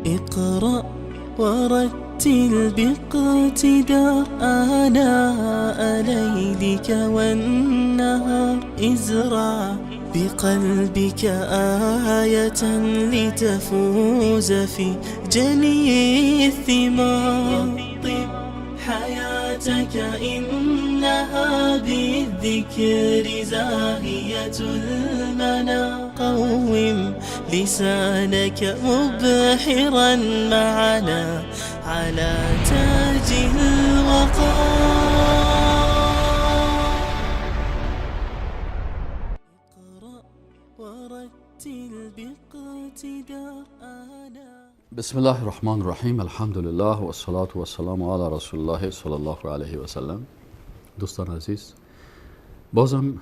اقرأ ورتل باقتدار آناء ليلك والنهار. ازرع بقلبك آية لتفوز في جني الثمار. طب حياتك إنها بالذكر زاهية المنى. قوم لسانك مبحرا معنا على تاج الوقار. اقرأ ورتل باقتدار آناء. بسم الله الرحمن الرحیم. الحمد لله و الصلاة و السلام علی رسول الله صلی الله علیه و سلم. دوستان عزیز، بازم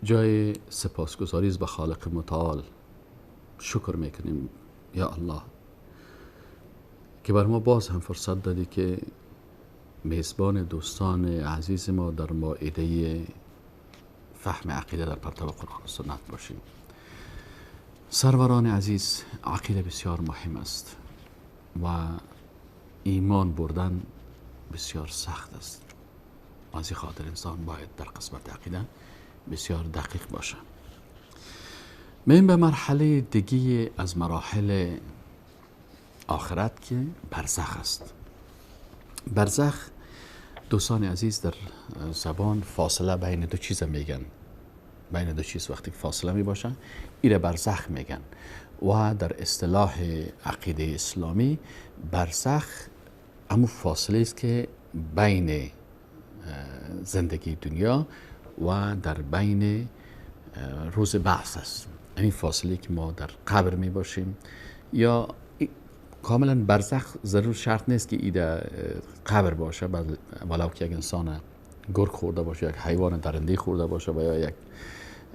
جای سپاسگزاری به خالق متعال شکر میکنیم یا الله که بر ما باز هم فرصت دادی که میزبان دوستان عزیز ما در مائده فهم عقیده در پرتو قرآن و سنت باشیم. سروران عزیز، عقیده بسیار مهم است و ایمان بردن بسیار سخت است. از این خاطر انسان باید در قسمت عقیده بسیار دقیق باشه. میم به مرحله دیگه از مراحل آخرت که برزخ است. برزخ دوستان عزیز در زبان فاصله بین دو چیز میگن. بین دو چیز وقتی فاصله می باشه ایره برزخ میگن و در اصطلاح عقیده اسلامی برزخ همون فاصله است که بین زندگی دنیا و در بین روز بعث است. این فاصله که ما در قبر می باشیم یا کاملا برزخ ضرور شرط نیست که ایده قبر باشه، ولو که یک انسان گرگ خورده باشه، یک حیوان درنده خورده باشه و یا یک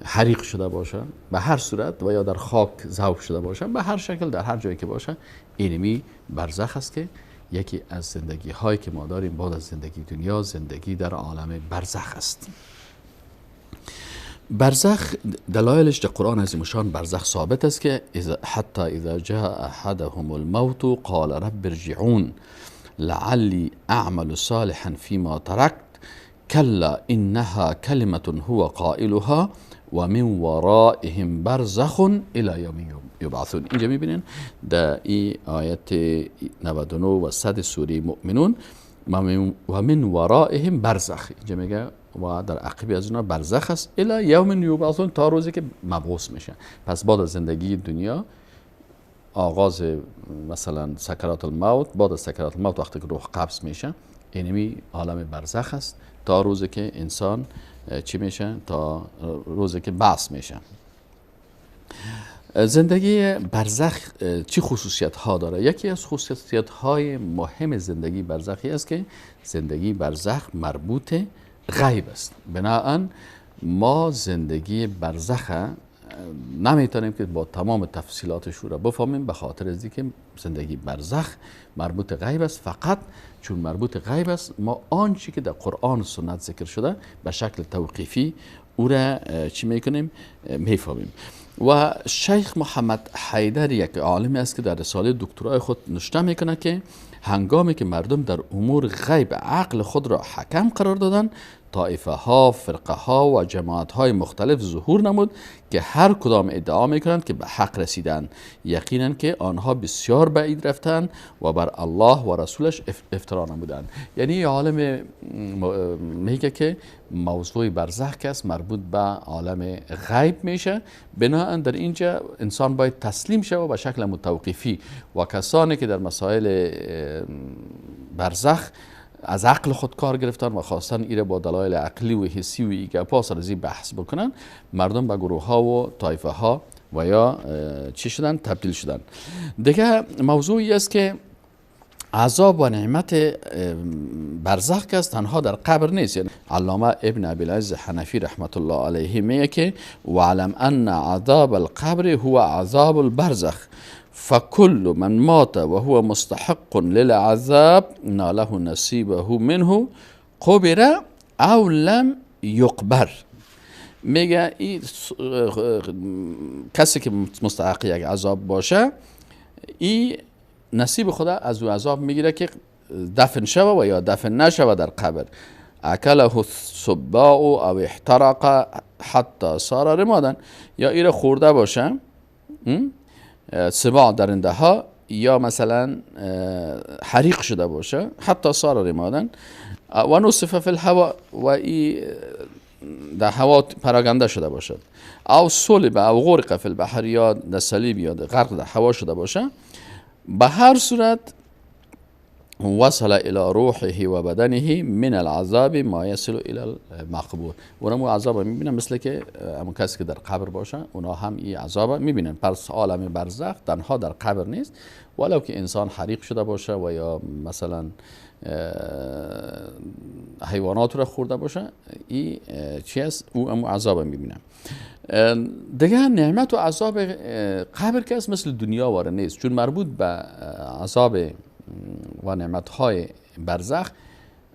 حریق شده باشه، به هر صورت و یا در خاک ذوب شده باشه، به هر شکل در هر جایی که باشه، اینمی برزخ است که یکی از زندگی هایی که ما داریم بعد از زندگی دنیا زندگی در عالم برزخ است. برزخ دلایلش در قرآن عظیم الشان برزخ ثابت است که حتی اذا جاء احدهم الموت قال رب ارجعون لعلی اعمل صالحا فيما تركت كلا انها كلمة هو قائلها و من ورائهم برزخ الى یوم یبعثون. اینجا میبینین در این آیت 99 و 100 سوره مؤمنون و من ورائهم برزخ، اینجا میگه و در عقبی از اونا برزخ است الی یوم یبعثون، تا روزی که مبعوث میشن. پس بعد از زندگی دنیا آغاز مثلا سکرات الموت، بعد از سکرات الموت وقتی که روح قبض میشه اینمی عالم برزخ است تا روزی که انسان چی میشه؟ تا روزی که بعث میشه. زندگی برزخ چی خصوصیت ها داره؟ یکی از خصوصیت های مهم زندگی برزخی است که زندگی برزخ مربوط غیب است. بنابراین ما زندگی برزخ نمیتونیم که با تمام تفصیلاتش رو بفهمیم، به خاطر از اینکه زندگی برزخ مربوط غیب است. فقط چون مربوط غیب است ما آنچه که در قرآن و سنت ذکر شده به شکل توقیفی او را چی میکنیم؟ میفهمیم. و شیخ محمد حیدر یک عالمی است که در رساله دکترای خود نوشته میکنه که هنگامی که مردم در امور غیب عقل خود را حکم قرار دادن، طائفه ها، فرقه ها و جماعت های مختلف ظهور نمود که هر کدام ادعا میکنند که به حق رسیدن. یقینا که آنها بسیار بعید رفتند و بر الله و رسولش افترا نمودند. یعنی عالم میگه که موضوع برزخ که است مربوط به عالم غیب میشه. بنابراین در اینجا انسان باید تسلیم شود به شکل متوقفی و کسانی که در مسائل برزخ از عقل خود کار گرفتن و خواستن ایره با دلایل عقلی و حسی و ایگپا سرزی بحث بکنن، مردم به گروه ها و طایفه ها و یا چی شدن؟ تبدیل شدن. دیگه موضوعی است که عذاب و نعمت برزخ که است تنها در قبر نیست. یعنی علامه ابن ابی‌العز حنفی رحمت الله علیه میگه که وعلم ان عذاب القبر هو عذاب البرزخ فكل من مات وهو مستحق للعذاب ناله نصیبه منه قبر او لم یقبر. میگه این کسی که مستحق یک عذاب باشه این نصیب خود از او عذاب میگیره که دفن شوه و یا دفن نشوه در قبر. اکله السباع او احترق حتی صار رمادا، یا ایره خورده باشه سباع درنده ها، یا مثلا حریق شده باشه حتی صار رمادا و نصف فی الهواء و ای در هوا پراگنده شده باشد، او صلب او غرق فی البحر، یا در صلیب یا غرق در هوا شده باشه. به هر صورت وصل الى روحه و بدنه من العذاب ما يصل الى المقبور. اونم عذاب میبینن مثل که همون کسی که در قبر باشه اونا هم این عذاب میبینن. پس عالم برزخ تنها در قبر نیست، ولو که انسان حریق شده باشه و یا مثلا حیوانات رو خورده باشه، این چی است؟ او هم عذاب میبینن. دیگه نعمت و عذاب قبر که است مثل دنیا واره نیست، چون مربوط به عذاب و نعمتهای برزخ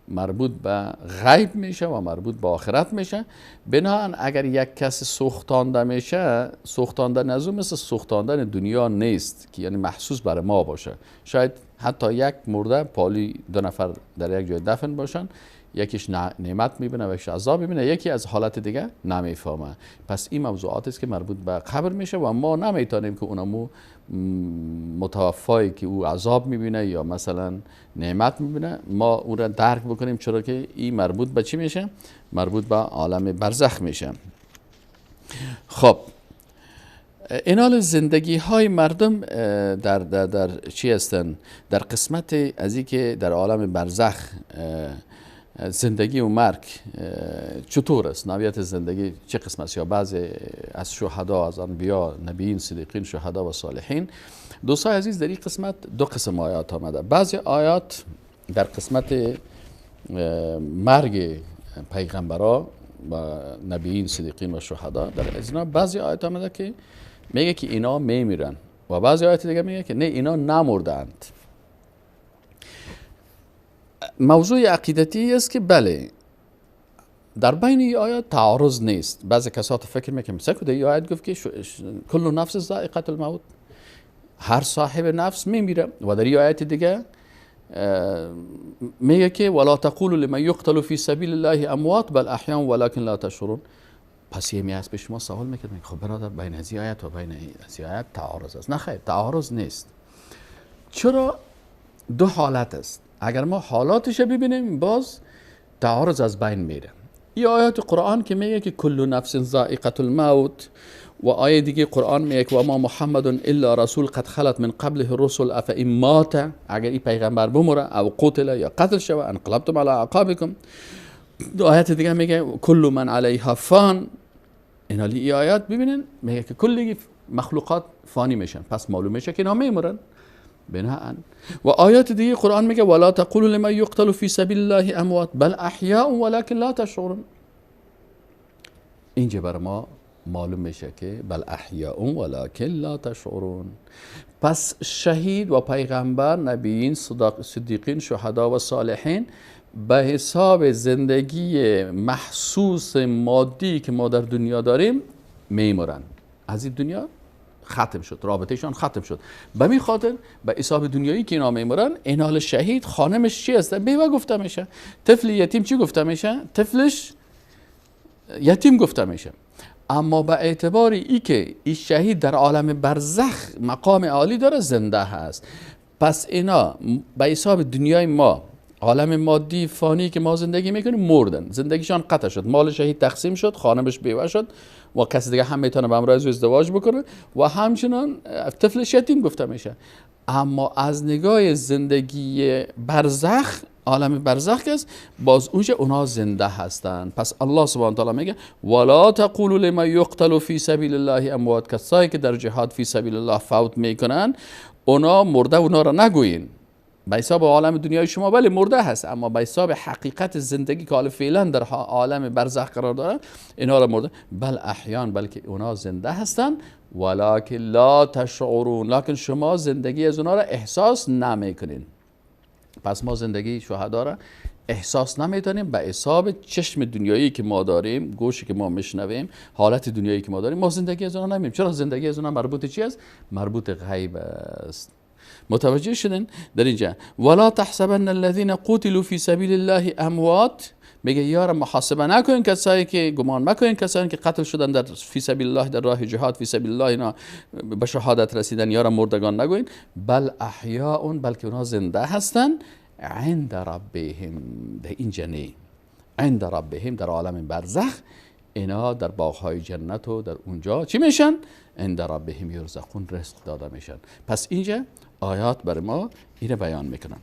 مربوط به غیب میشه و مربوط به آخرت میشه. بنابراین اگر یک کس سوختانده میشه، سوختاندن از اون مثل سوختاندن دنیا نیست که یعنی محسوس برای ما باشه. شاید حتی یک مرده پالی 2 نفر در یک جای دفن باشن، یکیش نعمت میبینه و یکیش عذاب میبینه، یکی از حالت دیگه نمیفهمه. پس این موضوعات است که مربوط به قبر میشه و ما نمیتونیم که اونمو متوفایی که او عذاب میبینه یا مثلا نعمت میبینه ما اون را درک بکنیم، چرا که این مربوط به چی میشه؟ مربوط به عالم برزخ میشه. خب اینال زندگی های مردم در چی هستن؟ در قسمت از این که در عالم برزخ زندگی و مرگ چطور است؟ نوعیت زندگی چه قسم است؟ یا بعضی از شهدا، از انبیا، نبیین، صدیقین، شهدا و صالحین. دوستان عزیز در این قسمت 2 قسم آیات آمده. بعضی آیات در قسمت مرگ پیغمبرا و نبیین، صدیقین و شهدا، در ازنا بعضی آیات آمده که میگه که اینا میمیرن و بعضی آیات دیگه میگه که نه اینا نمردند. موضوع عقیدتی است که بله در بین این آیات تعارض نیست. بعضی کسات فکر میکنن مثلا که این آیت گفت که کل نفس ذائقه الموت، هر صاحب نفس میمیره، و در این آیت دیگه میگه که ولا تقولوا لمن يقتل في سبيل الله اموات بل احياء ولكن لا تشعرون. پس یه میاد به شما سوال میکنه خب برادر بین از این آیت و بین از این آیت تعارض است؟ نه خیر، تعارض نیست. چرا؟ 2 حالت است. اگر ما حالاتش ببینیم باز تعارض از بین میره. این آیات قرآن که میگه که کل نفس ذائقه الموت، و آیه دیگه قرآن میگه که و ما محمد الا رسول قد خلت من قبله الرسل افئن مات، اگر این پیغمبر بمره او قتل یا قتل شوه انقلبتم علی اعقابکم. آیات دیگه میگه کل من علیها فان. اینا این آیات ببینن میگه که کلی مخلوقات فانی میشن، پس معلوم میشه که اینا میمرن. بناء و آیات دیگه قرآن میگه ولا تقولوا لمن يقتل في سبيل الله اموات بل احياء ولكن لا تشعرون. اینجا بر ما معلوم میشه که بل احیاء ولکن لا تشعرون. پس شهید و پیغمبر، نبیین، صدیقین، شهدا و صالحین به حساب زندگی محسوس مادی که ما در دنیا داریم میمرن. از این دنیا ختم شد، رابطهشان ختم شد. به می خاطر به حساب دنیایی که اینا میمرن، اینال شهید خانمش چی است؟ بیوه گفته میشه. طفل یتیم چی گفته میشه؟ طفلش یتیم گفته میشه. اما به اعتبار ای که این شهید در عالم برزخ مقام عالی داره، زنده هست، پس اینا به حساب دنیای ما، عالم مادی فانی که ما زندگی میکنیم، مردن، زندگیشان قطع شد، مال شهید تقسیم شد، خانمش بیوه شد و کسی دیگه هم میتونه به همراه ازدواج بکنه و همچنان طفلش یتیم گفته میشه. اما از نگاه زندگی برزخ، عالم برزخ است، باز اونجا اونا زنده هستند. پس الله سبحانه و تعالی میگه ولا تقولوا لمن يقتل في سبيل الله اموات، کسایی که در جهاد فی سبیل الله فوت میکنن اونا مرده، اونا را نگوین. به حساب عالم دنیای شما بله مرده هست، اما به حساب حقیقت زندگی که حالا فعلا در عالم برزخ قرار داره اینا را مرده. بل احیان، بلکه اونا زنده هستن، ولکن لا تشعرون، لکن شما زندگی از اونا را احساس نمیکنین. پس ما زندگی شهدا را احساس نمیتونیم به حساب چشم دنیایی که ما داریم، گوشی که ما میشنویم، حالت دنیایی که ما داریم، ما زندگی از اونها نمیبینیم. چرا؟ زندگی از اونها مربوط چی است؟ مربوط غیب است. متوجه شدن؟ در اینجا ولا تحسبن الذين قتلوا في سبيل الله اموات، میگه یارم محاسبه نکنین کسایی که، گمان مکنین کسایی که قتل شدن در فی سبیل الله، در راه جهاد فی سبیل الله، اینا به شهادت رسیدن، یارم مردگان نگوین. بل احیاء، بلکه اونها زنده هستن. عند ربهم، در این جنه عند ربهم، در عالم برزخ، اینا در باغهای جنت و در اونجا چی میشن؟ عند ربهم یرزقون، رزق داده میشن. پس اینجا آیات بر ما اینو بیان میکنن.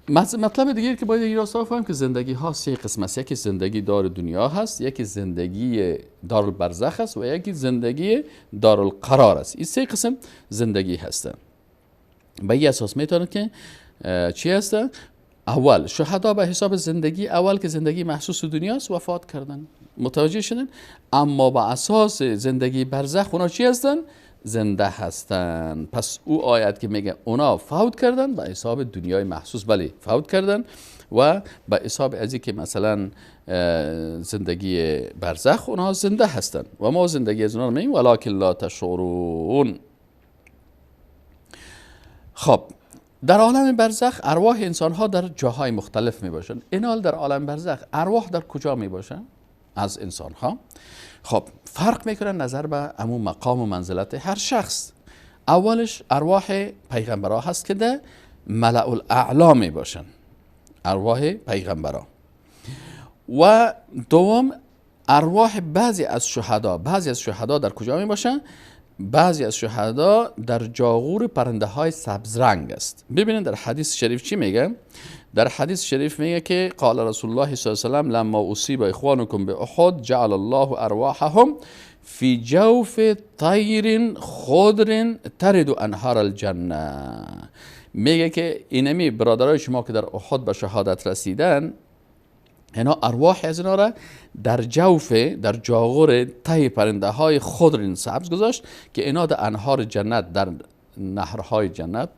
مطلب دیگه که باید این راستا فهمیم که زندگی ها سه قسم است. یکی زندگی دار دنیا هست، یکی زندگی دار البرزخ است و یکی زندگی دار القرار است. این سه قسم زندگی هستن. به این اساس میتونه که چی هستن؟ اول شهدا به حساب زندگی اول که زندگی محسوس دنیاست وفات کردن، متوجه شدن. اما با اساس زندگی برزخ اونا چی هستن؟ زنده هستن. پس او آیت که میگه اونا فوت کردن به حساب دنیای محسوس، بله فوت کردن، و به حساب ازی که مثلا زندگی برزخ اونا زنده هستن و ما زندگی از اونا میگیم ولکن لا تشعرون. خب در عالم برزخ ارواح انسان ها در جاهای مختلف می باشن. اینال در عالم برزخ ارواح در کجا می باشن از انسان ها؟ خب فرق میکنن نظر به امون مقام و منزلت هر شخص. اولش ارواح پیغمبرا هست که در ملأ الاعلا می باشن، ارواح پیغمبرا. و دوم ارواح بعضی از شهدا. بعضی از شهدا در کجا می باشن؟ بعضی از شهدا در جاغور پرنده های سبز رنگ است. ببینید در حدیث شریف چی میگه؟ در حدیث شریف میگه که قال رسول الله صلی الله علیه و سلم لما اصیب اخوانکم باحد جعل الله ارواحهم فی جوف طیر خضر ترد انهار الجنه. میگه که اینمی برادرای شما که در احد به شهادت رسیدن، اینا ارواح از اینا را در جوف، در جاغور ته پرنده های خضر سبز گذاشت که اینا در انهار جنت، در نهرهای جنت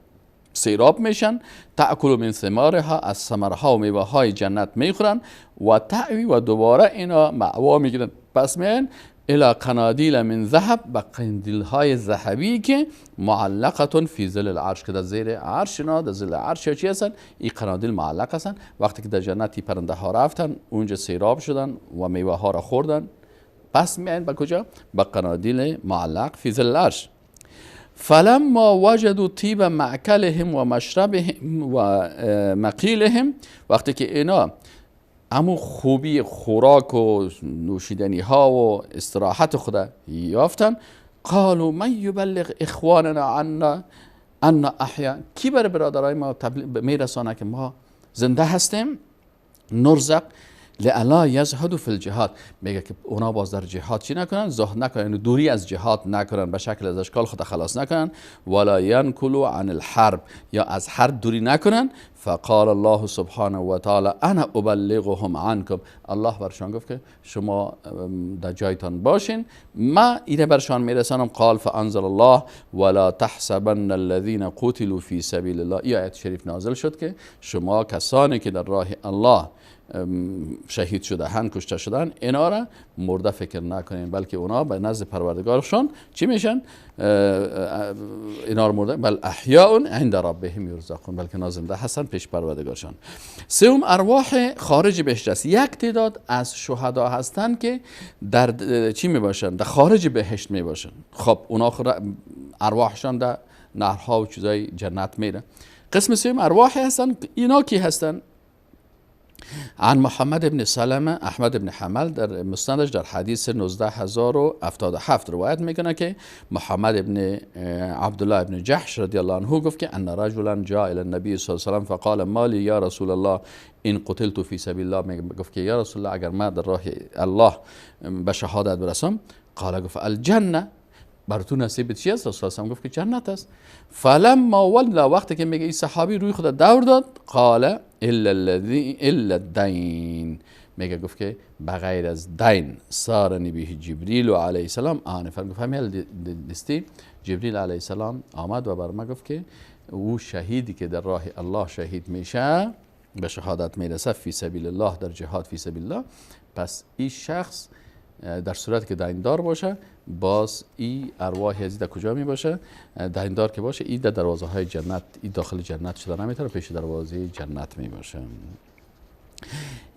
سیراب میشن. تأکل من ثمارها، از ثمرها و میوه های جنت میخورن. و تعوی، و دوباره اینا معوا میگیرن پس میان الى قنادیل من ذهب، به قندیل های ذهبی که معلقتون فی ظل العرش، که در زیر عرش اینا، در ظل عرش چی هستن؟ این قنادیل معلق هستن. وقتی که در جنتی پرنده ها رفتن اونجا سیراب شدن و میوه ها را خوردن، پس میان به کجا؟ به قنادیل معلق فی ظل العرش. فلما وجدوا طیب مأکلهم و مشربهم و مقیلهم، وقتی که اینا اما خوبی خوراک و نوشیدنی ها و استراحت خدا یافتن، قالوا من یبلغ اخواننا عنا احیا، کی بر برادرای ما میرسانه که ما زنده هستیم؟ نرزق لئلا یزهدوا فی الجهاد، میگه که اونا باز در جهاد چی نکنن؟ زهد نکنن، دوری از جهاد نکنن، به شکل از اشکال خود خلاص نکنن. ولا ینکلوا عن الحرب، یا از حرب دوری نکنن. فقال الله سبحانه و تعالی انا ابلغهم عنکم، الله برشان گفت که شما در جایتان باشین، ما اینه برشان میرسانم. قال فانزل الله ولا تحسبن الذين قتلوا في سبيل الله. این آیت شریف نازل شد که شما کسانی که در راه الله شهید شده هن، کشته شدن، اینا را مرده فکر نکنین، بلکه اونا به نزد پروردگارشون چی میشن؟ اینا را مرده، بل احیاء عند ربهم یرزقون، بلکه نازنده هستن پیش پروردگارشون. سوم ارواح خارج بهشت است. یک تعداد از شهدا هستن که در چی میباشن؟ در خارج بهشت میباشن. خب اونا ارواحشان در نهرها و چیزای جنت میره. قسم سوم ارواح هستن. اینا کی هستن؟ عن محمد بن سلمه احمد بن حنبل در مسندش در حدیث 19077 روایت میکنه که محمد بن عبدالله بن جحش رضی الله عنه گفت که ان رجلا جاء الى النبي صلی الله علیه و سلم فقال ما لي یا رسول الله ان قتلت فی سبیل الله. گفت که یا رسول الله اگر ما در راه الله به شهادت برسم، قال گفت الجنه، بر تو نصیب چی است؟ رسول الله گفت که جنت است. فلما ولى، وقتی که میگه این صحابی روی خود دور داد، قال الا الدین، میگه گفت که بغیر از دین سارنی به جبریل علیه السلام آنفا، گفت همیل دستی جبریل علیه السلام آمد و بر ما گفت که او شهیدی که در راه الله شهید میشه به شهادت میرسه فی سبیل الله، در جهاد فی سبیل الله، پس این شخص در صورت که دیندار باشه باز این ارواح از در کجا می باشه؟ دیندار که باشه این در دروازه های جنت، این داخل جنت شده نمیتونه، پیش دروازه جنت می باشه.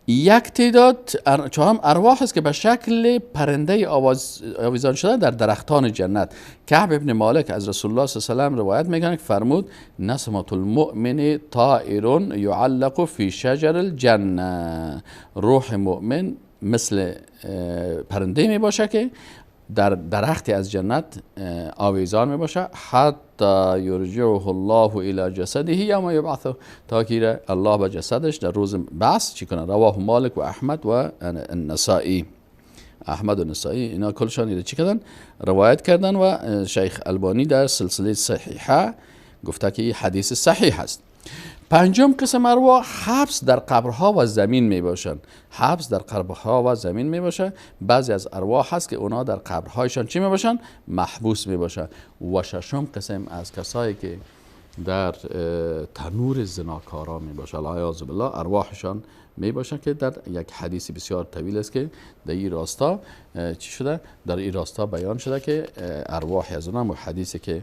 یک تعداد چهارم ارواح است که به شکل پرنده آویزان شده در درختان جنت. کعب ابن مالک از رسول الله صلی الله علیه و آله روایت میکنه که فرمود نسمة المؤمن طائر یعلق فی شجر الجنه. روح مؤمن مثل پرنده می باشه که در درختی از جنت آویزان می باشه، حتی یرجعه الله الی جسده یوم یبعثه، تا که الله به جسدش در روز بعث چی کنه. رواه مالک و احمد و النسائی. احمد و نسائی اینا کلشان اینو چی کردن؟ روایت کردن و شیخ البانی در سلسله صحیحه گفته که این حدیث صحیح است. پنجم قسم ارواح حبس در قبرها و زمین می باشند. حبس در قبرها و زمین می باشه. بعضی از ارواح هست که اونا در قبرهایشان چی می باشن؟ محبوس می باشن. و ششم قسم از کسایی که در تنور زناکارا می باشن، العیاذ بالله، ارواحشان می باشن که در یک حدیث بسیار طویل است که در این راستا چی شده؟ در این راستا بیان شده که ارواح از اونها حدیثی که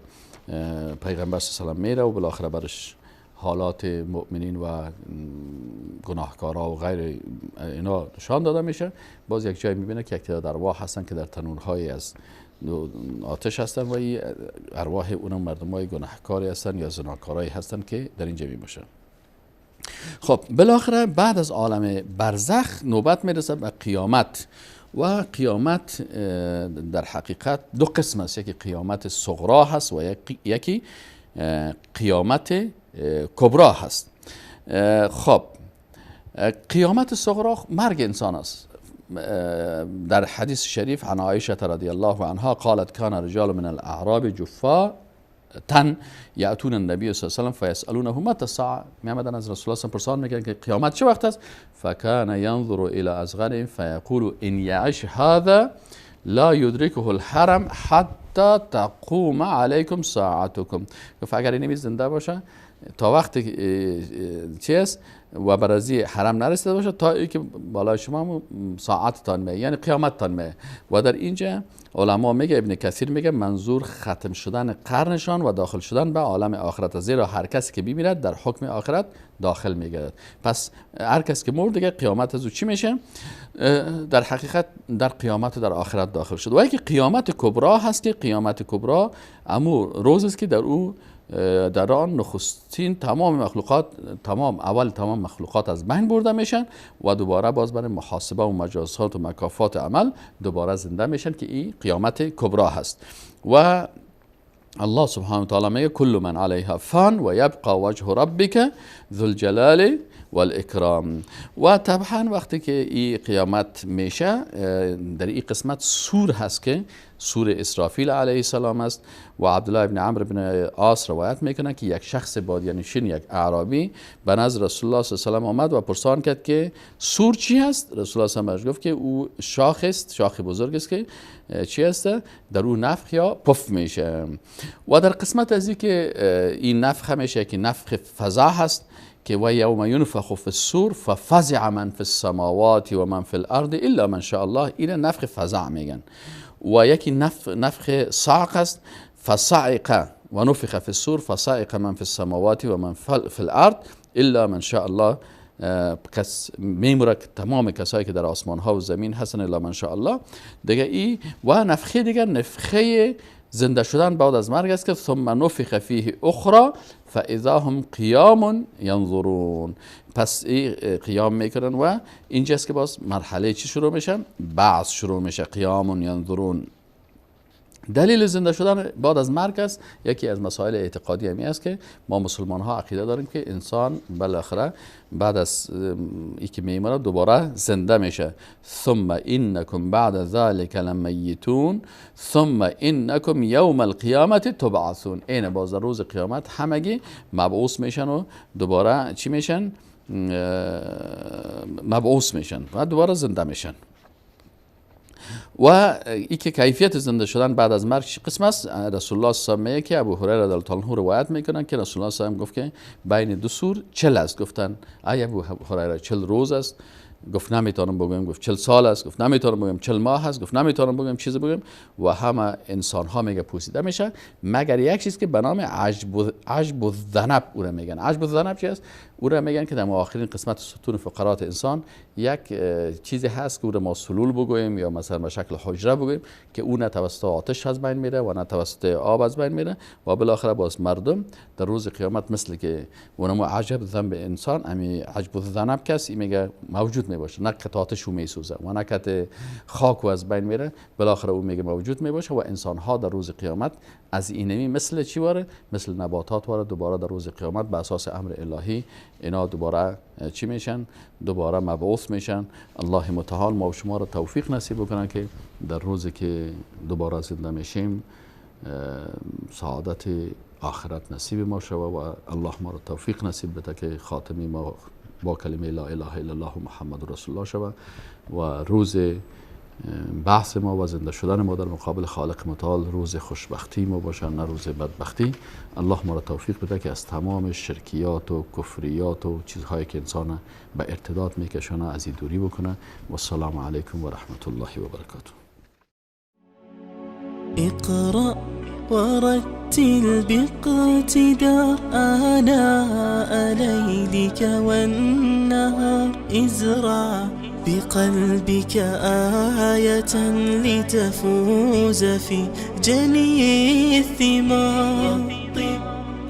پیغمبر صلی الله علیه و آله میره و بالاخره برش حالات مؤمنین و گناهکارا و غیر اینا نشان داده میشه. باز یک جای میبینه که یک تعداد ارواح هستن که در تنورهای از آتش هستن و این ارواح اونم مردمای گناهکاری هستن یا زناکارایی هستن که در اینجا میباشن. خب بالاخره بعد از عالم برزخ نوبت میرسه به قیامت. و قیامت در حقیقت دو قسم است، یکی قیامت صغرا هست و یکی قیامت کبرا هست. خب قیامت صغرا مرگ انسان است. در حدیث شریف عن عایشه رضی الله عنها قالت کان رجال من الاعراب جفا یأتون النبی صلی الله علیه و آله فیسألونه متى الساعه. میآمدن از رسول الله پرسان میکردن که قیامت چه وقت است؟ فکان ینظر الی اصغر فیقول ان یعش هذا لا یدرکه الحرم حتی تقوم علیکم ساعتکم. گفت اگر این زنده باشه تا وقتی چی است و برازی حرم نرسیده باشه تا ای که بالای شما ساعتتان میه، یعنی قیامتتان میه. و در اینجا علما میگه، ابن کثیر میگه منظور ختم شدن قرنشان و داخل شدن به عالم آخرت، زیرا هر کسی که بمیرد در حکم آخرت داخل میگرد. پس هر کسی که مرد دیگه قیامت از او چی میشه؟ در حقیقت در قیامت در آخرت داخل شد. و یکی قیامت کبرا هست که قیامت کبرا امو روز است که در او در آن نخستین تمام مخلوقات از بین برده میشن و دوباره باز برای محاسبه و مجازات و مکافات عمل دوباره زنده میشن که این قیامت کبرا هست. و الله سبحانه و تعالی میگه کل من علیها فان و یبقى وجه ربک ذو الجلال والاکرام. و طبعا وقتی که این قیامت میشه در این قسمت سور هست که سور اسرافیل علیه السلام است. و عبدالله ابن عمرو بن عاص روایت میکنه که یک شخص بادیانشین، یک اعرابی به نزد رسول الله صلی الله علیه و آله آمد و پرسان کرد که سور چی است؟ رسول الله صلی الله علیه و آله گفت که او شاخ است، شاخ بزرگ است که چی است؟ در او نفخ یا پف میشه. و در قسمت از این که این نفخ میشه که نفخ فزع هست که و یوم ینفخ فی الصور ففزع من فی السماوات و من فی الارض الا من شاء الله. این نفخ فزع میگن. و یکی نفخ صعق است، فصعق و نفخ فی الصور فصعق من فی السماوات و من فی الارض الا من شاء الله. میموره تمام کسایی که در آسمان ها و زمین هستن الا من شاء الله دیگه. ای و نفخه دیگر نفخه زنده شدن بعد از مرگ است که ثم نفخ فیه اخرى فاذا هم قیام ینظرون. پس قیام میکنن و اینجاست که باز مرحله چی شروع میشن؟ بعث شروع میشه، قیام ینظرون. دلیل زنده شدن بعد از مرگ است. یکی از مسائل اعتقادی همی است که ما مسلمان ها عقیده داریم که انسان بالاخره بعد از اینکه میمیره دوباره زنده میشه. ثم انکم بعد ذلك لمیتون ثم انکم یوم القیامت تبعثون. این باز روز قیامت همگی مبعوث میشن و دوباره چی میشن؟ مبعوث میشن و دوباره زنده میشن. و ای که کیفیت زنده شدن بعد از مرگ قسم است. رسول الله صلی الله علیه و آله که ابو هریره رضی الله عنه روایت میکنن که رسول الله صلی الله علیه و آله گفت که بین دو سور 40 است. گفتن ای ابو هریره 40 روز است؟ گفت نمیتونم بگم، گفت 40 سال است، گفت نمیتونم بگم 40 ماه است، گفت نمیتونم بگم چیزی بگم و همه انسان ها میگه پوسیده میشه مگر یک چیز که به نام عجب الذنب او را میگن. عجب الذنب چی است؟ او را میگن که در آخرین قسمت ستون فقرات انسان یک چیزی هست که او را ما سلول بگوییم یا مثلا به شکل حجره بگوییم که او نه توسط آتش از بین میره و نه توسط آب از بین میره و بالاخره باز مردم در روز قیامت مثل که اونم عجب ذنب انسان امی عجب الذنب کسی میگه موجود میباشه، نه قطعاتش او میسوزه و نه قطع خاک و از بین میره، بالاخره او میگه موجود میباشه و انسان ها در روز قیامت از اینمی مثل چی واره؟ مثل نباتات واره دوباره در روز قیامت به اساس امر الهی اینا دوباره چی میشن؟ دوباره مبعوث میشن. الله متعال ما و شما را توفیق نصیب بکنه که در روزی که دوباره زنده میشیم سعادت آخرت نصیب ما شود و الله ما را توفیق نصیب بده که خاتمی ما با کلمه لا اله الا الله محمد رسول الله شود و روز بحث ما و زنده شدن ما در مقابل خالق متعال روز خوشبختی ما باشه نه روز بدبختی. الله ما را توفیق بده که از تمام شرکیات و کفریات و چیزهایی که انسان به ارتداد میکشونه از این دوری بکنه و السلام علیکم و رحمت الله و برکاته. اقرأ ورتل باقتداء آناء ليلك والنهار ازرع بقلبك آية لتفوز في جني الثمار طب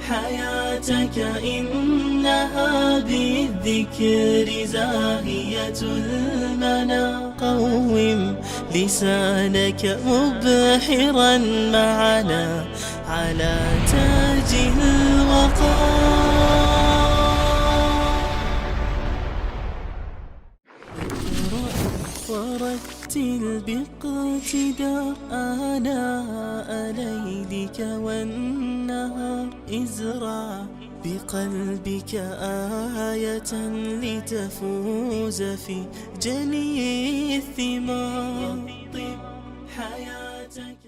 حياتك إنها بالذكر زاهية المنى قوم لسانك مبحرا معنا على تاج الوقار. ورتل باقتداء آناء ليلك والنهار ازرع بقلبك آية لتفوز في جني الثمار طب حياتك.